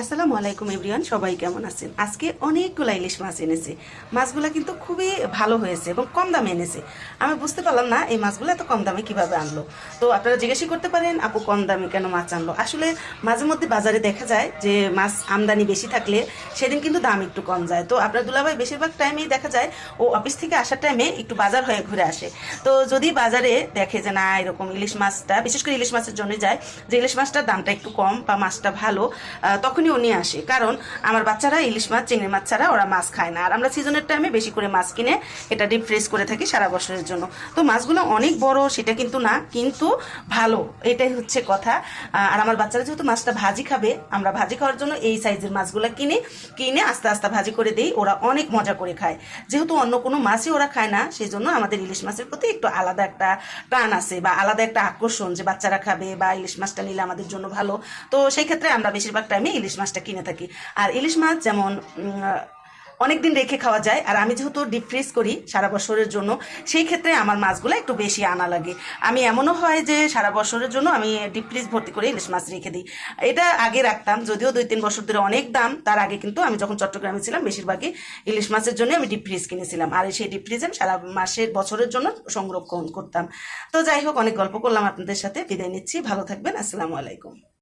আসসালামু আলাইকুম এভরিওয়ান, সবাই কেমন আছেন? আজকে অনেকগুলো ইলিশ মাছ এনেছে। মাছগুলো কিন্তু খুবই ভালো হয়েছে এবং কম দামে এনেছে। আমি বুঝতে পারলাম না এই মাছগুলো এত কম দামে কিভাবে আনলো। তো আপনারা জিজ্ঞাসা করতে পারেন, আপু কম দামে কেন মাছ আনলো? আসলে মাঝে মধ্যে বাজারে দেখা যায় যে মাছ আমদানি বেশি থাকলে সেদিন কিন্তু দাম একটু কম যায়। তো আপনার দুলাভাই বেশিরভাগ টাইমেই দেখা যায় ও অফিস থেকে আসার টাইমে একটু বাজার হয়ে ঘুরে আসে। তো যদি বাজারে দেখে যে না এরকম ইলিশ মাছটা, বিশেষ করে ইলিশ মাছের জন্য যায় যে ইলিশ মাছটার দামটা একটু কম বা মাছটা ভালো, তখনই ও নিয়ে আসে। কারণ আমার বাচ্চারা ইলিশ মাছ, চিংড়ি মাছ ছাড়া ওরা মাছ খায় না। আর আমরা সিজনের টাইমে বেশি করে মাছ কিনে এটা ডিপ ফ্রিজ করে থাকি সারা বছরের জন্য। তো মাছগুলো অনেক বড় সেটা কিন্তু না, কিন্তু ভালো, এটাই হচ্ছে কথা। আর আমার বাচ্চারা যেহেতু মাছটা ভাজি খাবে, আমরা ভাজি খাওয়ার জন্য এই সাইজের মাছগুলো কিনে আস্তে আস্তে ভাজি করে দিই। ওরা অনেক মজা করে খায়। যেহেতু অন্য কোনো মাছই ওরা খায় না, সেই জন্য আমাদের ইলিশ মাছের প্রতি একটু আলাদা একটা টান আছে বা আলাদা একটা আকর্ষণ যে বাচ্চারা খাবে বা ইলিশ মাছটা নিলে আমাদের জন্য ভালো। তো সেই ক্ষেত্রে আমরা বেশিরভাগ টাইমে ইলিশ মাছটা কিনে থাকি। আর ইলিশ মাছ যেমন অনেকদিন রেখে খাওয়া যায়, আর আমি যেহেতু ডিপ ফ্রিজ করি সারা বছরের জন্য, সেই ক্ষেত্রে আমার মাছগুলো একটু বেশি আনা লাগে। আমি এমনও হয় যে সারা বছরের জন্য আমি ডিপ ফ্রিজ ভর্তি করে ইলিশ মাছ রেখে দিই। এটা আগে রাখতাম, যদিও 2-3 বছর ধরে অনেক দাম। তার আগে কিন্তু আমি যখন চট্টগ্রামে ছিলাম বেশিরভাগই ইলিশ মাছের জন্য আমি ডিপ ফ্রিজ কিনেছিলাম, আর সেই ডিপ ফ্রিজ আমি সারা মাসের বছরের জন্য সংরক্ষণ করতাম। তো যাই হোক, অনেক গল্প করলাম আপনাদের সাথে, বিদায় নিচ্ছি। ভালো থাকবেন। আসসালামু আলাইকুম।